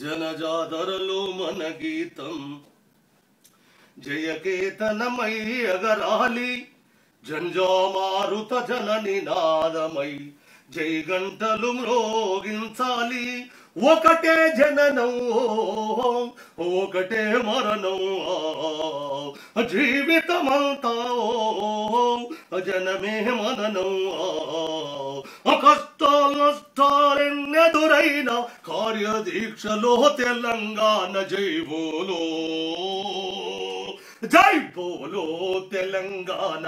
జనజాతరలో మన గీతం జయకేతనమై ఎగరాలి జంజామారుత జన నినాదమై జై గంటలు మ్రోగించాలి. ఒకటే జననం ఒకటే మరణం జీవితమంతా జనమే మననం. కష్టాలు నష్టాలెన్నెదురైన కార్యదీక్షలో తెలంగాణ జై బోలో జై బోలో తెలంగాణ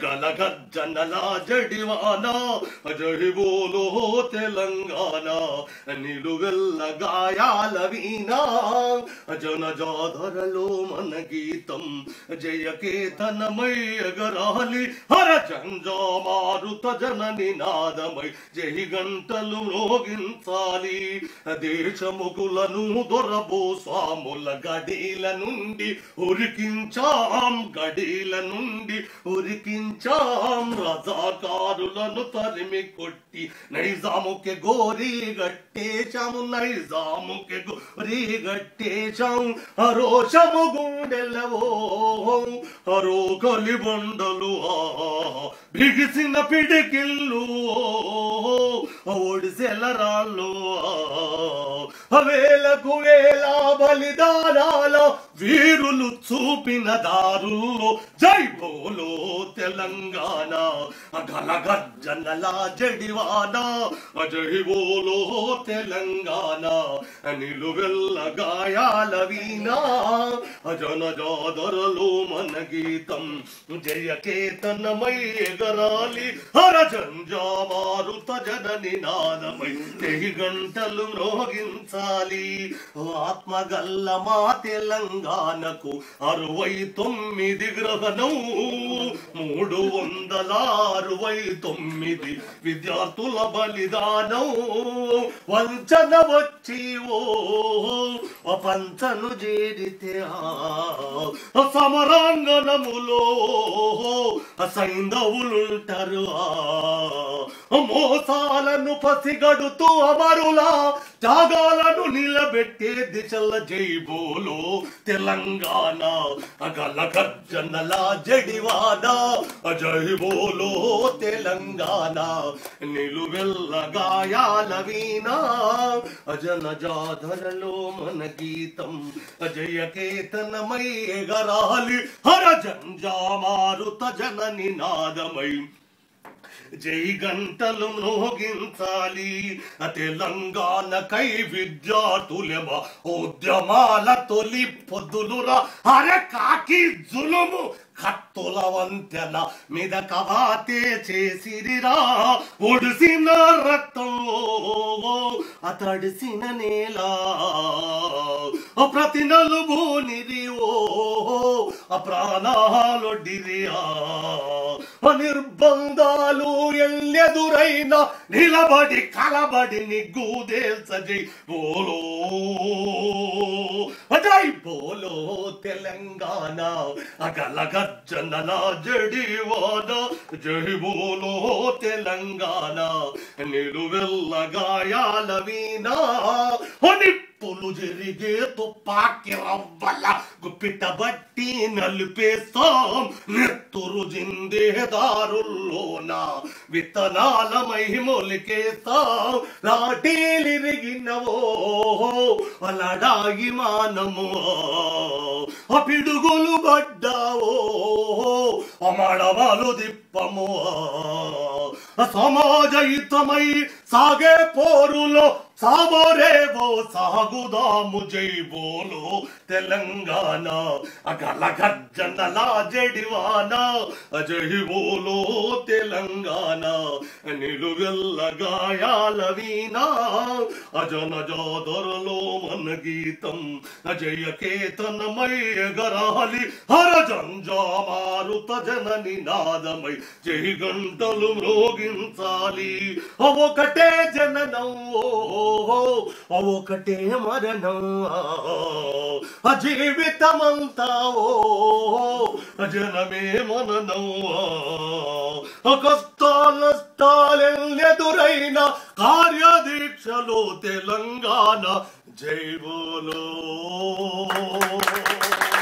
గలగజ్జనల జడివాన జై బోలో తెలంగాణ నిలువెల్ల గాయాల వీణా జనజాతరలో మన గీతం జయకేతనమై ఎగరాలి హర జంజామారుత జన నినాదమై జై గంటలు మ్రోగించాలి. దేశముకులను దొరబో స్వాముల గడీల నుండి ఉరికించాం గడీల నుండి ఉరికించాం రజాకారులను తరిమి కొట్టి నైజాముకి గోరీ గట్టేశాము నైజాముకి గోరీ గట్టేశాం. అరోషము గుండెలవో అరో కలిబండలు బిగిసిన పిడికిళ్ళు ఒడిసెలరాళ్ళు వేలకు వేల బలిదానాల వీరులు చూపిన దారుల్లో జై బోలో తెలంగాణ గలగజ్జనల జడివాన జై బోలో తెలంగాణ నిలువెల్ల గాయాల వీణా జనజాతరలో మన గీతం జయకేతనమై ఎగరాలి హర జంజామారుత జన నినాదమై జై గంటలు మ్రోగించాలి. ఆత్మగల్ల మా తెలంగాణకు 69 గ్రహణం 369 విద్యార్థుల బలిదానం. వంచన వచ్చి పంచను చేరితే సమరాంగణములో సైంధవులుంటారు. మోసాలను పసిగడుతూ అమరులా త్యాగాలను నిలబెట్టే దిశల జై బోలో తెలంగాణ గలగజ్జనల జడివాన జై బోలో తెలంగాణ నిలువెల్ల గాయాల వీణా జనజాతరలో మన గీతం జయకేతనమై ఎగరాలి హర జంజామారుత జన నినాదమై జై గంటలు మ్రోగించాలి. తెలంగాణకై విద్యార్థులెమ ఉద్యమాల తొలి పొద్దులురా అరే కాకి జులుము కత్తుల వంతెన మీద కవాతే చేసిరిరా. ఒడిసిన రక్తం అతడిసిన నేల ప్రతి నలుగునిది ప్రాణాలొడ్డిరియా. నిర్బంధాలు ఎల్లెదురైన నిలబడి కలబడి నిగ్గుదేల్స జై బోలో జై బోలో తెలంగాణ గలగజ్జనల జడివాన జై బోలో తెలంగాణ నిలువెల్ల గాయాల వీణా. నిప్పులు జరిగే తుపాకి రవ్వల గుప్పిట బట్టి నలిపేస్తాం. నెత్తురు జిందే దారుల్లోన విత్తనాల మహిమొలికేస్తాం. లాఠీలిరిగినవో అలడాగి మానము పిడుగులు పడ్డావో అమడవలు దిప్పము. సమాజయుతమై సాగే పోరులో సాగోరేవో సాగుదాము జై బోలో తెలంగాణ గలగజ్జనల జడివాన జై బోలో తెలంగాణ నిలువెల్ల గాయాల వీణా జనజాతరలో మన గీతం జయకేతనమై ఎగరాలి హర జంజామారుత జన నినాదమై జై గంటలు మ్రోగించాలి. ఒకటే జననం ఒకటే మరణం జీవితమంతా జనమే మననం. కష్టాలెదురైన కార్యదీక్షలో తెలంగాణ జై బోలో